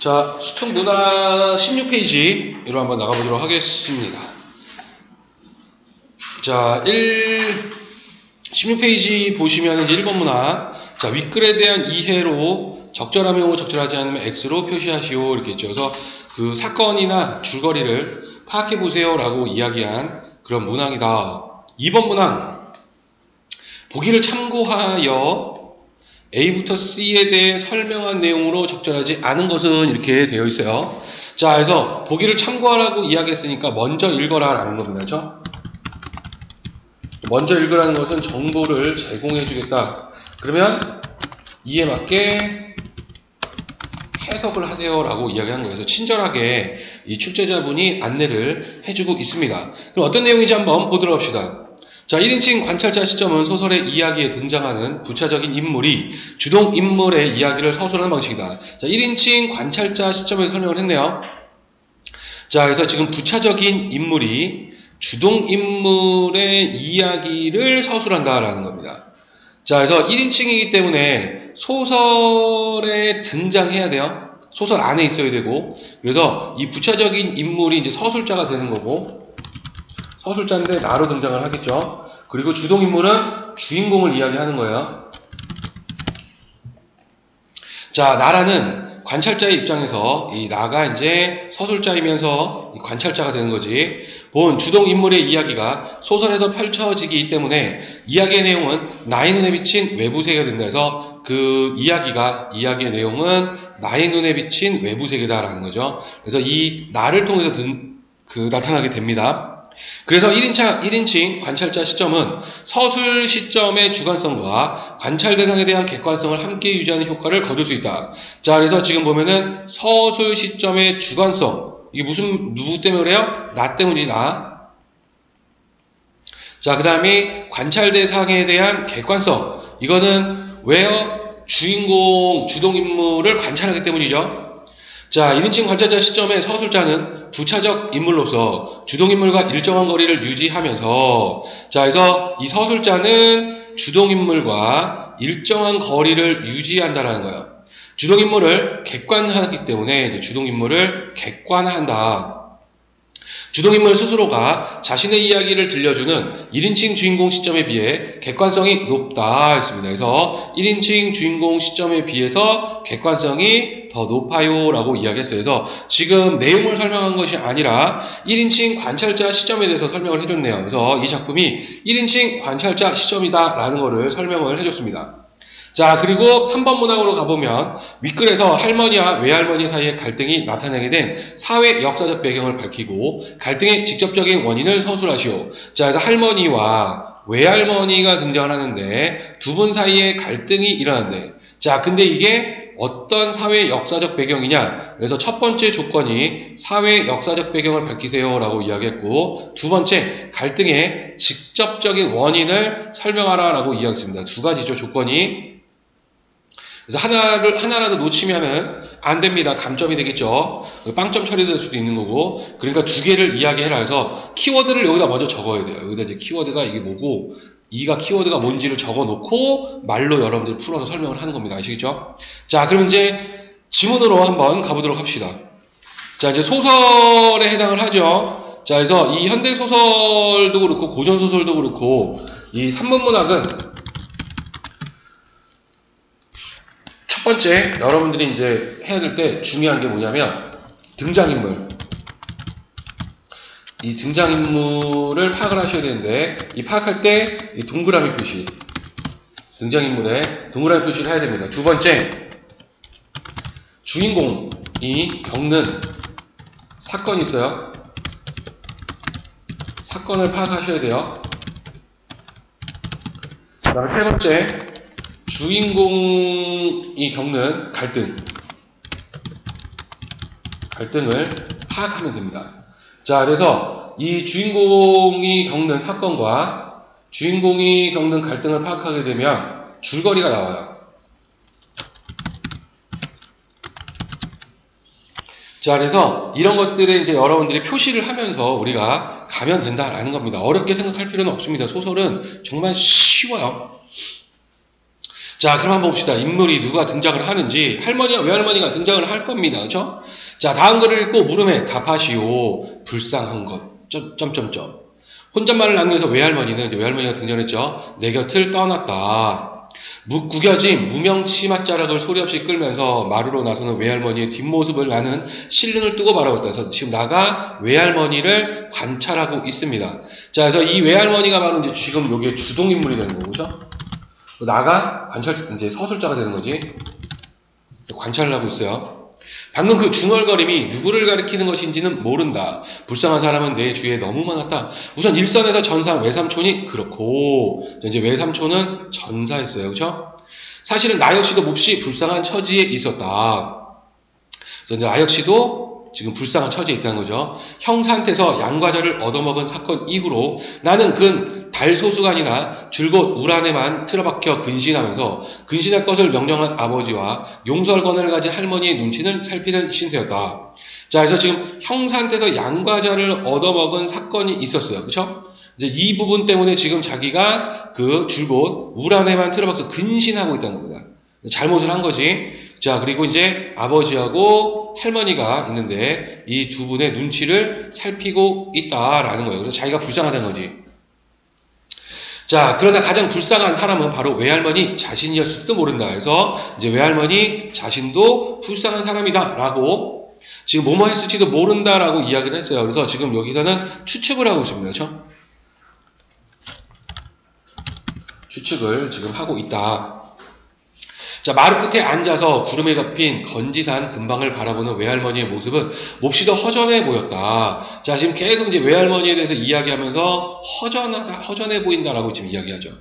자, 수특 문화 16페이지로 한번 나가보도록 하겠습니다. 자, 16페이지 보시면 이제 1번 문화. 자, 윗글에 대한 이해로 적절하면 O, 적절하지 않으면 X로 표시하시오. 이렇게 했죠. 그래서 그 사건이나 줄거리를 파악해보세요. 라고 이야기한 그런 문항이다. 2번 문항. 보기를 참고하여 A부터 C에 대해 설명한 내용으로 적절하지 않은 것은 이렇게 되어 있어요. 자, 그래서 보기를 참고하라고 이야기했으니까 먼저 읽어라 라는 겁니다. 그렇죠? 먼저 읽으라는 것은 정보를 제공해 주겠다. 그러면 이에 맞게 해석을 하세요 라고 이야기한 거예요. 그래서 친절하게 이 출제자분이 안내를 해주고 있습니다. 그럼 어떤 내용인지 한번 보도록 합시다. 자, 1인칭 관찰자 시점은 소설의 이야기에 등장하는 부차적인 인물이 주동 인물의 이야기를 서술하는 방식이다. 자, 1인칭 관찰자 시점에서 설명을 했네요. 자, 그래서 지금 부차적인 인물이 주동 인물의 이야기를 서술한다라는 겁니다. 자, 그래서 1인칭이기 때문에 소설에 등장해야 돼요. 소설 안에 있어야 되고, 그래서 이 부차적인 인물이 이제 서술자가 되는 거고, 서술자인데 나로 등장을 하겠죠. 그리고 주동인물은 주인공을 이야기하는 거예요. 자, 나라는 관찰자의 입장에서 이 나가 이제 서술자이면서 관찰자가 되는 거지. 본 주동인물의 이야기가 소설에서 펼쳐지기 때문에 이야기의 내용은 나의 눈에 비친 외부 세계가 된다 해서 그 이야기의 내용은 나의 눈에 비친 외부 세계다라는 거죠. 그래서 이 나를 통해서 나타나게 됩니다. 그래서 1인칭 관찰자 시점은 서술 시점의 주관성과 관찰 대상에 대한 객관성을 함께 유지하는 효과를 거둘 수 있다. 자, 그래서 지금 보면은 서술 시점의 주관성. 이게 누구 때문에 그래요? 나 때문이지, 나. 자, 그 다음에 관찰 대상에 대한 객관성. 이거는 왜요? 주인공, 주동인물을 관찰하기 때문이죠. 자, 1인칭 관찰자 시점의 서술자는 부차적 인물로서 주동인물과 일정한 거리를 유지하면서, 자, 그래서 이 서술자는 주동인물과 일정한 거리를 유지한다라는 거예요. 주동인물을 객관하기 때문에 이제 주동인물을 객관한다. 주동인물 스스로가 자신의 이야기를 들려주는 1인칭 주인공 시점에 비해 객관성이 높다 했습니다. 그래서 1인칭 주인공 시점에 비해서 객관성이 더 높아요 라고 이야기했어요. 그래서 지금 내용을 설명한 것이 아니라 1인칭 관찰자 시점에 대해서 설명을 해줬네요. 그래서 이 작품이 1인칭 관찰자 시점이다 라는 것을 설명을 해줬습니다. 자, 그리고 3번 문항으로 가보면 윗글에서 할머니와 외할머니 사이의 갈등이 나타나게 된 사회 역사적 배경을 밝히고 갈등의 직접적인 원인을 서술하시오. 자, 그래서 할머니와 외할머니가 등장을 하는데 두 분 사이에 갈등이 일어난대. 자, 근데 이게 어떤 사회 역사적 배경이냐? 그래서 첫 번째 조건이 사회 역사적 배경을 밝히세요 라고 이야기했고, 두 번째 갈등의 직접적인 원인을 설명하라 라고 이야기했습니다. 두 가지죠, 조건이. 그래서 하나라도 놓치면은 안 됩니다. 감점이 되겠죠. 빵점 처리될 수도 있는 거고. 그러니까 두 개를 이야기해라 해서 키워드를 여기다 먼저 적어야 돼요. 여기다 이제 키워드가 이게 뭐고, 이가 키워드가 뭔지를 적어 놓고 말로 여러분들 풀어서 설명을 하는 겁니다. 아시겠죠? 자, 그럼 이제 지문으로 한번 가보도록 합시다. 자, 이제 소설에 해당을 하죠. 자, 그래서 이 현대 소설도 그렇고 고전 소설도 그렇고 이 산문문학은 첫 번째, 여러분들이 이제 해야 될 때 중요한 게 뭐냐면, 등장인물. 이 등장인물을 파악을 하셔야 되는데, 이 파악할 때, 이 동그라미 표시. 등장인물에 동그라미 표시를 해야 됩니다. 두 번째, 주인공이 겪는 사건이 있어요. 사건을 파악하셔야 돼요. 그 다음에 세 번째, 주인공이 겪는 갈등을 파악하면 됩니다. 자, 그래서 이 주인공이 겪는 사건과 주인공이 겪는 갈등을 파악하게 되면 줄거리가 나와요. 자, 그래서 이런 것들을 이제 여러분들이 표시를 하면서 우리가 가면 된다라는 겁니다. 어렵게 생각할 필요는 없습니다. 소설은 정말 쉬워요. 자, 그럼 한번 봅시다. 인물이 누가 등장을 하는지. 할머니와 외할머니가 등장을 할 겁니다. 그렇죠? 자, 다음 글을 읽고 물음에 답하시오. 불쌍한 것. 점점점. 혼잣말을 남겨서 외할머니는, 이제 외할머니가 등장했죠. 내 곁을 떠났다. 구겨진 무명 치맛자락을 소리 없이 끌면서 마루로 나서는 외할머니의 뒷모습을 나는 실눈을 뜨고 바라봤다. 그래서 지금 나가 외할머니를 관찰하고 있습니다. 자, 그래서 이 외할머니가 바로 이제 지금 여기에 주동인물이 되는 거죠. 나가 이제 서술자가 되는 거지. 관찰을 하고 있어요. 방금 그 중얼거림이 누구를 가리키는 것인지는 모른다. 불쌍한 사람은 내 주위에 너무 많았다. 우선 일선에서 전사 외삼촌이 그렇고, 이제 외삼촌은 전사했어요. 그렇죠? 사실은 나 역시도 몹시 불쌍한 처지에 있었다. 그래서 이제 나 역시도 지금 불쌍한 처지에 있다는 거죠. 형사한테서 양과자를 얻어먹은 사건 이후로 나는 달소수간이나 줄곧 울 안에만 틀어박혀 근신하면서 근신할 것을 명령한 아버지와 용설권을 가진 할머니의 눈치는 살피는 신세였다. 자, 그래서 지금 형사한테서 양과자를 얻어먹은 사건이 있었어요. 그렇죠? 이제 이 부분 때문에 지금 자기가 줄곧 울 안에만 틀어박혀 근신하고 있다는 겁니다. 잘못을 한 거지. 자, 그리고 이제 아버지하고 할머니가 있는데 이 두 분의 눈치를 살피고 있다라는 거예요. 그래서 자기가 불쌍하다는 거지. 자, 그러나 가장 불쌍한 사람은 바로 외할머니 자신이었을지도 모른다. 그래서 이제 외할머니 자신도 불쌍한 사람이다 라고 지금 뭐뭐 했을지도 모른다라고 이야기를 했어요. 그래서 지금 여기서는 추측을 하고 있습니다. 그렇죠? 추측을 지금 하고 있다. 자, 마루 끝에 앉아서 구름에 덮인 건지산 근방을 바라보는 외할머니의 모습은 몹시도 허전해 보였다. 자, 지금 계속 이제 외할머니에 대해서 이야기하면서 허전해 보인다라고 지금 이야기하죠.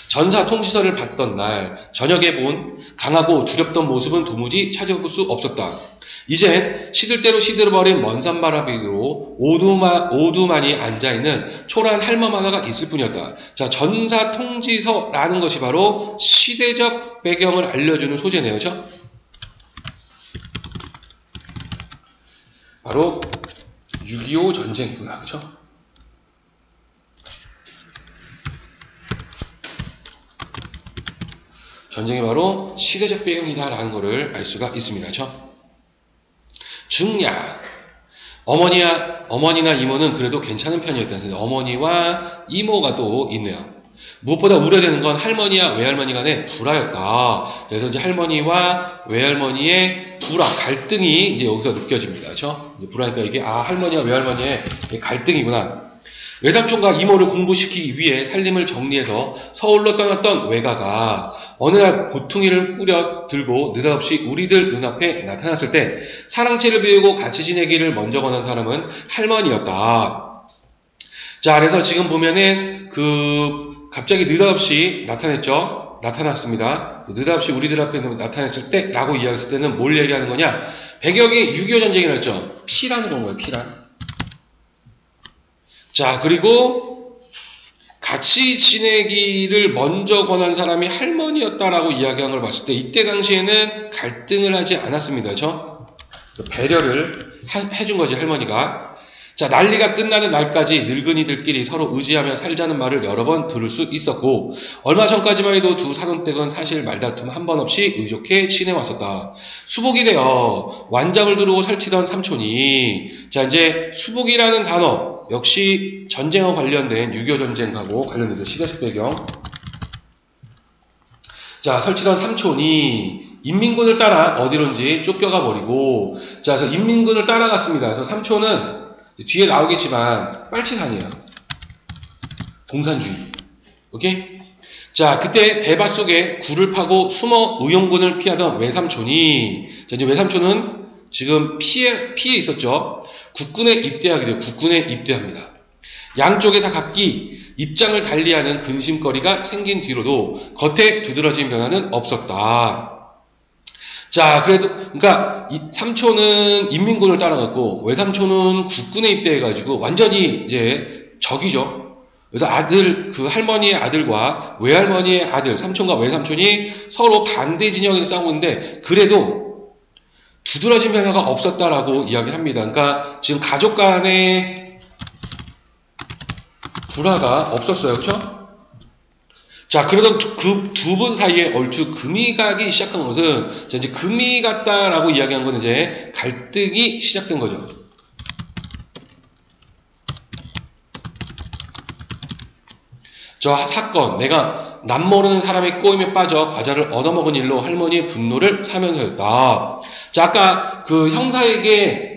전사 통지서를 받던 날, 저녁에 본 강하고 두렵던 모습은 도무지 찾아볼 수 없었다. 이젠 시들대로 시들어버린 먼 산바람 위로 오두만이 앉아있는 초라한 할멈 하나가 있을 뿐이었다. 자, 전사 통지서라는 것이 바로 시대적 배경을 알려주는 소재네요. 그렇죠? 바로 6.25 전쟁이구나. 그렇죠? 전쟁이 바로 시대적 배경이다라는 것을 알 수가 있습니다. 그렇죠? 중야. 어머니나 이모는 그래도 괜찮은 편이었다는 거예요. 어머니와 이모가 또 있네요. 무엇보다 우려되는 건 할머니와 외할머니 간의 불화였다. 그래서 이제 할머니와 외할머니의 불화, 갈등이 이제 여기서 느껴집니다. 그렇죠? 불화니까 이게 할머니와 외할머니의 갈등이구나. 외삼촌과 이모를 공부시키기 위해 살림을 정리해서 서울로 떠났던 외가가 어느 날 보퉁이를 꾸려 들고 느닷없이 우리들 눈앞에 나타났을 때 사랑채를 배우고 같이 지내기를 먼저 권한 사람은 할머니였다. 자, 그래서 지금 보면은 갑자기 느닷없이 나타났습니다. 느닷없이 우리들 앞에 나타났을 때 라고 이야기했을 때는 뭘 얘기하는 거냐? 배경이 6.25 전쟁이랬죠. 피라는 건가요? 피란. 자, 그리고 같이 지내기를 먼저 권한 사람이 할머니였다라고 이야기한 걸 봤을 때 이때 당시에는 갈등을 하지 않았습니다. 그렇죠? 배려를 해준 거지, 할머니가. 자, 난리가 끝나는 날까지 늙은이들끼리 서로 의지하며 살자는 말을 여러 번 들을 수 있었고 얼마 전까지만 해도 두 사돈댁은 사실 말다툼 한 번 없이 의좋게 지내왔었다. 수복이 되어 완장을 두르고 설치던 삼촌이 자, 이제 수복이라는 단어 역시 전쟁과 관련된 6.25 전쟁하고 관련돼서 시대적 배경. 자, 설치던 삼촌이 인민군을 따라 어디론지 쫓겨가 버리고 자, 그래서 인민군을 따라갔습니다. 그래서 삼촌은 뒤에 나오겠지만 빨치산이에요. 공산주의. 오케이? 자, 그때 대밭 속에 굴을 파고 숨어 의용군을 피하던 외삼촌이 자, 이제 외삼촌은 지금 피해 있었죠. 국군에 입대하게 돼요. 국군에 입대합니다. 양쪽에 다 각기 입장을 달리하는 근심거리가 생긴 뒤로도 겉에 두드러진 변화는 없었다. 자, 그러니까 삼촌은 인민군을 따라갔고 외삼촌은 국군에 입대해가지고 완전히 이제 적이죠. 그래서 할머니의 아들과 외할머니의 아들, 삼촌과 외삼촌이 서로 반대 진영에서 싸우고 있는데 그래도 두드러진 변화가 없었다라고 이야기를 합니다. 그러니까 지금 가족 간의 불화가 없었어요. 그렇죠? 자, 그러던 그 두 분 사이에 얼추 금이 가기 시작한 것은, 자, 이제 금이 갔다라고 이야기한 건 이제 갈등이 시작된 거죠. 저 사건, 내가 남모르는 사람의 꼬임에 빠져 과자를 얻어먹은 일로 할머니의 분노를 사면서였다. 자, 아까 그 형사에게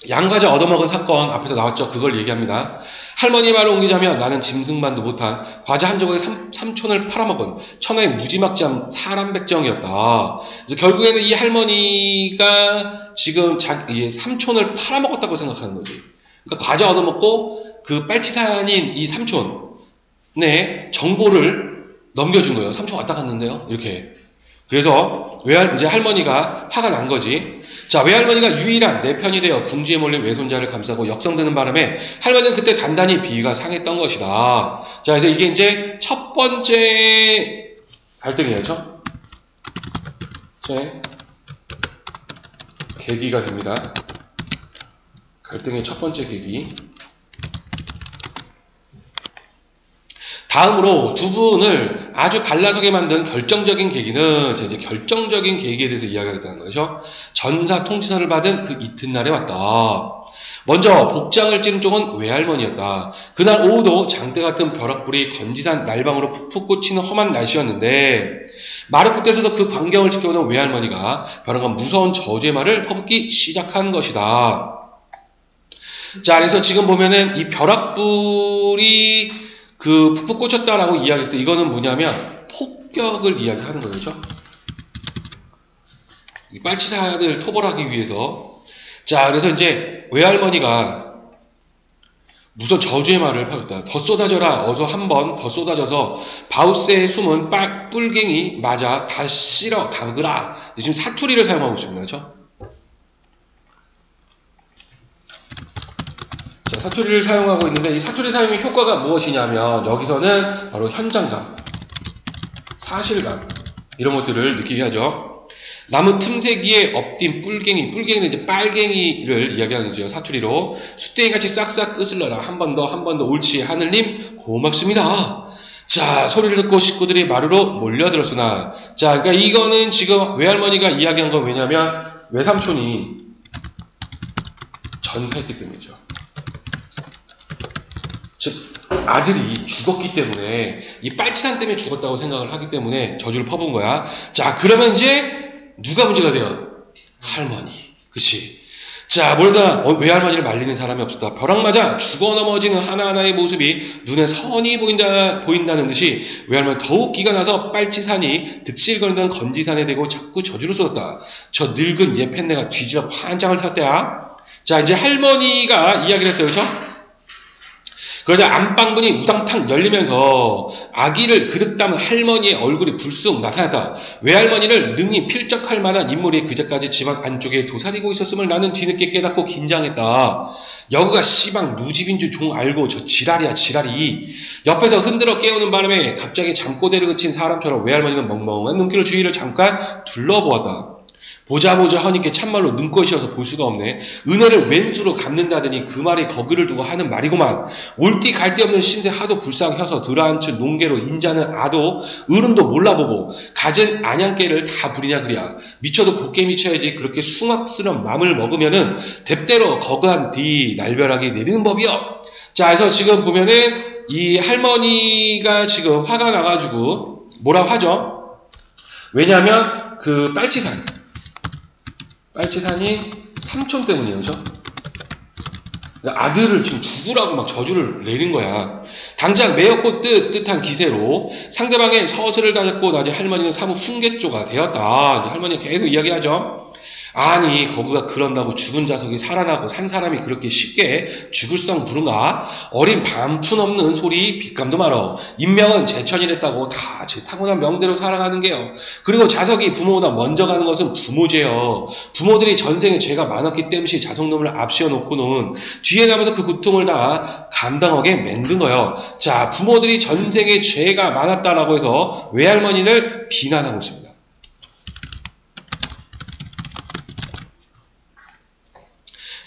양과자 얻어먹은 사건 앞에서 나왔죠. 그걸 얘기합니다. 할머니 말을 옮기자면 나는 짐승만도 못한 과자 한 조각에 삼촌을 팔아먹은 천하의 무지막지한 사람 백정이었다. 그래서 결국에는 이 할머니가 지금 이 삼촌을 팔아먹었다고 생각하는 거지. 그러니까 과자 얻어먹고 그 빨치산인 이 삼촌의 정보를 넘겨준 거예요. 삼촌 왔다 갔는데요. 이렇게. 그래서 이제 할머니가 화가 난 거지. 자, 외할머니가 유일한 내 편이 되어 궁지에 몰린 외손자를 감싸고 역성드는 바람에 할머니는 그때 단단히 비위가 상했던 것이다. 자, 이제 이게 이제 첫 번째 갈등이에요. 첫 번째 계기가 됩니다. 갈등의 첫 번째 계기. 다음으로 두 분을 아주 갈라서게 만든 결정적인 계기는 이제 결정적인 계기에 대해서 이야기하겠다는 거죠. 전사 통치서를 받은 그 이튿날에 왔다. 먼저 복장을 찌른 쪽은 외할머니였다. 그날 오후도 장대 같은 벼락불이 건지산 날방으로 푹푹 꽂히는 험한 날씨였는데 마루 끝에서도 그 광경을 지켜보던 외할머니가 벼랑간 무서운 저주의 말을 퍼붓기 시작한 것이다. 자, 그래서 지금 보면은 이 벼락불이 그 푹푹 꽂혔다라고 이야기했어요. 이거는 뭐냐면 폭격을 이야기하는 거죠. 이 빨치산을 토벌하기 위해서. 자, 그래서 이제 외할머니가 무슨 저주의 말을 펴겠다. 더 쏟아져라. 어서 한 번 더 쏟아져서 바우스의 숨은 뿔갱이 맞아 다 실어 담그라. 지금 사투리를 사용하고 있습니다. 그렇죠? 사투리를 사용하고 있는데 이 사투리 사용의 효과가 무엇이냐면 여기서는 바로 현장감, 사실감 이런 것들을 느끼게 하죠. 나무 틈새기에 엎딘 뿔갱이는 이제 빨갱이를 이야기하는 거죠. 사투리로 숫대기같이 싹싹 끄슬러라. 한 번 더 옳지 하늘님 고맙습니다. 자, 소리를 듣고 식구들이 마루로 몰려들었으나 자, 그러니까 이거는 지금 외할머니가 이야기한 건 왜냐면 외삼촌이 전사했기 때문이죠. 즉 아들이 죽었기 때문에 이 빨치산 때문에 죽었다고 생각을 하기 때문에 저주를 퍼부은 거야. 자, 그러면 이제 누가 문제가 돼요? 할머니. 그치? 자, 모르다 외할머니를 말리는 사람이 없었다. 벼락 맞아 죽어 넘어지는 하나하나의 모습이 눈에 선이 보인다는 듯이 외할머니 더욱 기가 나서 빨치산이 득실거리던 건지산에 대고 자꾸 저주를 쏟았다. 저 늙은 예팬네가 뒤지러 환장을 폈대야. 자, 이제 할머니가 이야기를 했어요. 그렇죠? 그러자 안방문이 우당탕 열리면서 아기를 그득 담은 할머니의 얼굴이 불쑥 나타났다. 외할머니를 능히 필적할 만한 인물이 그제까지 집안 안쪽에 도사리고 있었음을 나는 뒤늦게 깨닫고 긴장했다. 여그가 씨방 누집인 줄 종 알고 저 지랄이야 지랄이. 옆에서 흔들어 깨우는 바람에 갑자기 잠꼬대를 그친 사람처럼 외할머니는 멍멍한 눈길로 주위를 잠깐 둘러보았다. 보자 허니께 참말로 눈꽃이어서 볼 수가 없네. 은혜를 왼수로 갚는다더니 그 말이 거기를 두고 하는 말이구만. 올띠 갈데 없는 신세 하도 불쌍해서 들어앉힌 농계로 인자는 아도 어른도 몰라보고 갖은 안양깨를 다 부리냐 그랴. 미쳐도 곱게 미쳐야지 그렇게 숭악스런 맘을 먹으면은 뎁대로 거그한 뒤 날벼락이 내리는 법이여. 자, 그래서 지금 보면은 이 할머니가 지금 화가 나가지고 뭐라고 하죠? 왜냐면 그 빨치산이 삼촌 때문이에요. 그죠? 아들을 지금 죽으라고 막 저주를 내린 거야. 당장 매였고 뜻한 기세로 상대방의 서슬을 다잡고 나중에 할머니는 사무 훈계조가 되었다. 이제 할머니가 계속 이야기하죠. 아니 거기가 그런다고 죽은 자석이 살아나고 산 사람이 그렇게 쉽게 죽을 성 부른가? 어린 반푼 없는 소리 빗감도 말어. 인명은 제천이랬다고 다 제 타고난 명대로 살아가는 게요. 그리고 자석이 부모보다 먼저 가는 것은 부모죄요. 부모들이 전생에 죄가 많았기 때문에 자석놈을 앞세워 놓고는 뒤에 남아서 그 고통을 다 감당하게 만든 거예요. 자, 부모들이 전생에 죄가 많았다라고 해서 외할머니를 비난하고 있습니다.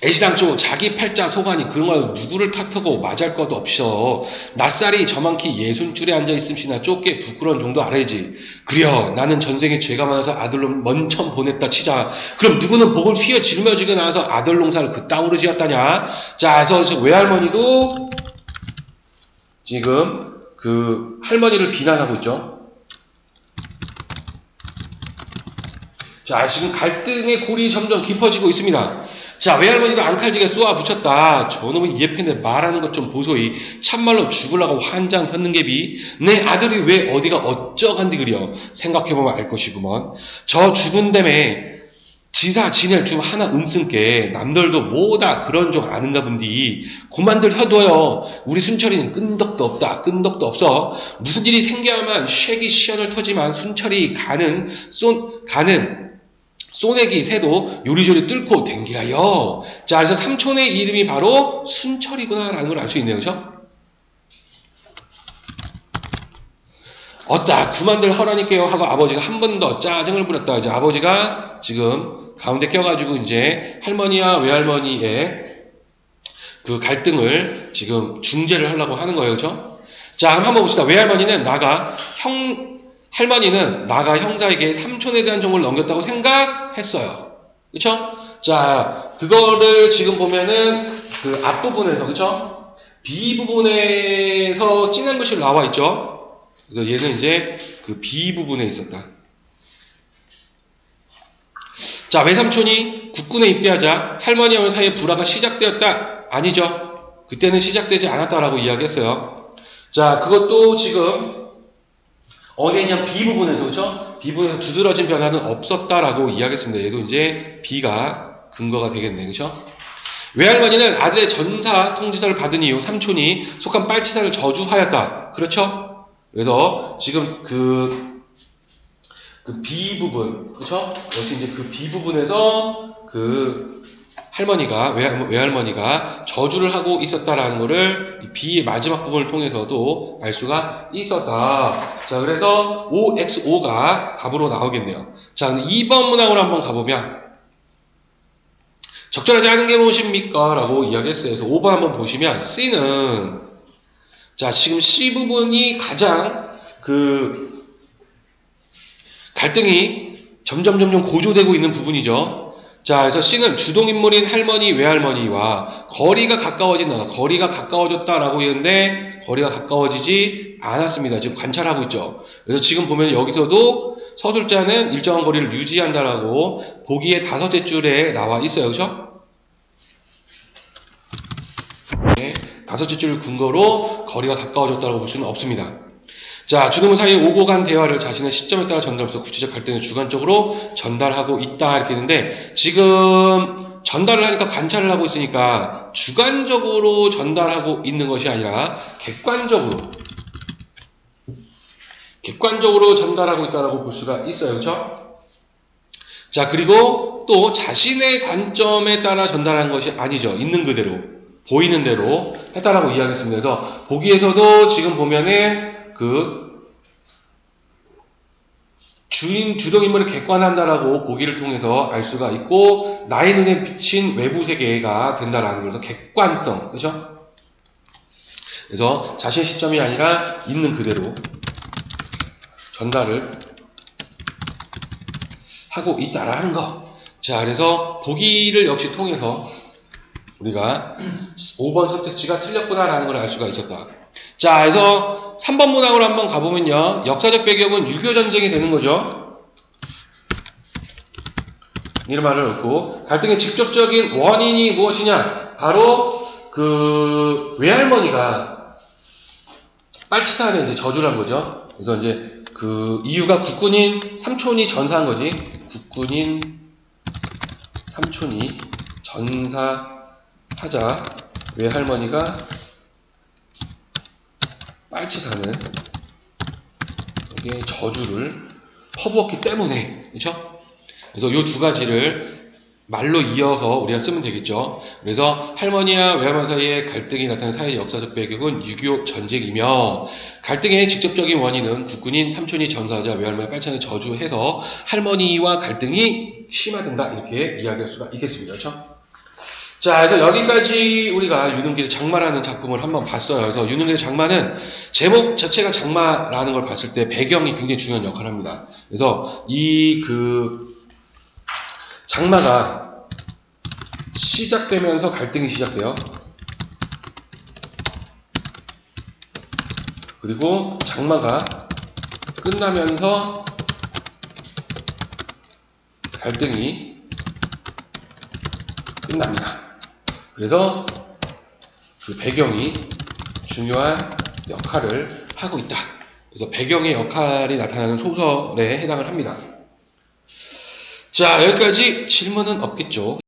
애시당초 자기 팔자 소관이 그런 거 누구를 탓하고 맞을 것도 없어. 낯살이 저만키 예순줄에 앉아있음시나 좁게 부끄러운 정도 알아야지. 그려 나는 전생에 죄가 많아서 아들놈 먼천 보냈다 치자. 그럼 누구는 복을 휘어 지르며지고 나와서 아들 농사를 그따구로 지었다냐. 자, 그래서 외할머니도 지금 그 할머니를 비난하고 있죠. 자, 지금 갈등의 골이 점점 깊어지고 있습니다. 자, 외할머니도 앙칼지게 쏘아 붙였다. 저놈의 이해팬데 말하는 것 좀 보소이. 참말로 죽으려고 환장 혔는개비. 내 아들이 왜 어디가 어쩌간디 그려. 생각해보면 알 것이구먼. 저 죽은다며 지사 지낼 중 하나 음쓴게 남들도 뭐다 그런 종 아는가 본디. 고만들 혀둬요. 우리 순철이는 끈덕도 없다. 끈덕도 없어. 무슨 일이 생겨야만 쉐기 시연을 터지만 순철이 가는 쏘내기 새도 요리조리 뚫고 댕기라요. 자, 그래서 삼촌의 이름이 바로 순철이구나라는 걸 알 수 있네요. 그죠? 어따 그만들 하라니까요 하고 아버지가 한 번 더 짜증을 부렸다. 이제 아버지가 지금 가운데 껴가지고 이제 할머니와 외할머니의 그 갈등을 지금 중재를 하려고 하는 거예요. 그죠? 자, 그럼 한번 봅시다. 외할머니는 할머니는 나가 형사에게 삼촌에 대한 정보를 넘겼다고 생각했어요. 그쵸? 자, 그거를 지금 보면은 그 앞부분에서, 그쵸? B 부분에서 진한 글씨로 나와 있죠? 그래서 얘는 이제 그 B 부분에 있었다. 자, 외삼촌이 국군에 입대하자 할머니와 사이에 불화가 시작되었다. 아니죠. 그때는 시작되지 않았다라고 이야기했어요. 자, 그것도 지금 어디에 있냐면 B 부분에서, 그쵸? B 부분에서 두드러진 변화는 없었다라고 이야기했습니다. 얘도 이제 B가 근거가 되겠네. 그쵸? 외할머니는 아들의 전사 통지서를 받은 이후 삼촌이 속한 빨치산을 저주하였다. 그렇죠? 그래서 지금 그 B 부분, 그쵸? 여기 이제 그 B 부분에서 그 외할머니가 저주를 하고 있었다라는 거를 이 B의 마지막 부분을 통해서도 알 수가 있었다. 자, 그래서 OXO가 답으로 나오겠네요. 자, 2번 문항으로 한번 가보면 적절하지 않은 게 무엇입니까? 라고 이야기했어요. 그래서 5번 한번 보시면 C는 자, 지금 C 부분이 가장 그 갈등이 점점 고조되고 있는 부분이죠. 자, 그래서 C는 주동인물인 할머니, 외할머니와 거리가 가까워졌다라고 했는데 거리가 가까워지지 않았습니다. 지금 관찰하고 있죠. 그래서 지금 보면 여기서도 서술자는 일정한 거리를 유지한다라고 보기에 5째 줄에 나와 있어요. 그렇죠? 네, 5째 줄 근거로 거리가 가까워졌다고 볼 수는 없습니다. 자, 주동물 사이에 오고 간 대화를 자신의 시점에 따라 전달하면서 구체적 갈등을 주관적으로 전달하고 있다 이렇게 했는데 지금 전달을 하니까 관찰을 하고 있으니까 주관적으로 전달하고 있는 것이 아니라 객관적으로 전달하고 있다고 볼 수가 있어요. 그렇죠? 자, 그리고 또 자신의 관점에 따라 전달한 것이 아니죠. 있는 그대로 보이는 대로 했다라고 이야기했습니다. 그래서 보기에서도 지금 보면은 그 주동인물을 객관한다라고 보기를 통해서 알 수가 있고 나의 눈에 비친 외부 세계가 된다라는 거에서 객관성, 그렇죠? 그래서 자신의 시점이 아니라 있는 그대로 전달을 하고 있다라는 거. 자, 그래서 보기를 역시 통해서 우리가 5번 선택지가 틀렸구나라는 걸 알 수가 있었다. 자, 그래서 3번 문항으로 한번 가보면요. 역사적 배경은 6.25 전쟁이 되는 거죠. 이런 말을 얻고 갈등의 직접적인 원인이 무엇이냐? 바로 그 외할머니가 빨치산에 이제 저주를 한 거죠. 그래서 이제 그 이유가 국군인 삼촌이 전사한 거지. 국군인 삼촌이 전사하자 외할머니가 빨치산을 여기에 저주를 퍼부었기 때문에, 그렇죠? 그래서 이 두 가지를 말로 이어서 우리가 쓰면 되겠죠. 그래서 할머니와 외할머니 사이의 갈등이 나타난 사회의 역사적 배경은 6.25 전쟁이며 갈등의 직접적인 원인은 국군인 삼촌이 전사하자 외할머니 빨치산을 저주해서 할머니와 갈등이 심화된다 이렇게 이야기할 수가 있겠습니다. 그렇죠? 자, 그래서 여기까지 우리가 유능길의 장마라는 작품을 한번 봤어요. 그래서 유능길의 장마는 제목 자체가 장마라는 걸 봤을 때 배경이 굉장히 중요한 역할을 합니다. 그래서 이 장마가 시작되면서 갈등이 시작돼요. 그리고 장마가 끝나면서 갈등이 끝납니다. 그래서 그 배경이 중요한 역할을 하고 있다. 그래서 배경의 역할이 나타나는 소설에 해당을 합니다. 자, 여기까지 질문은 없겠죠?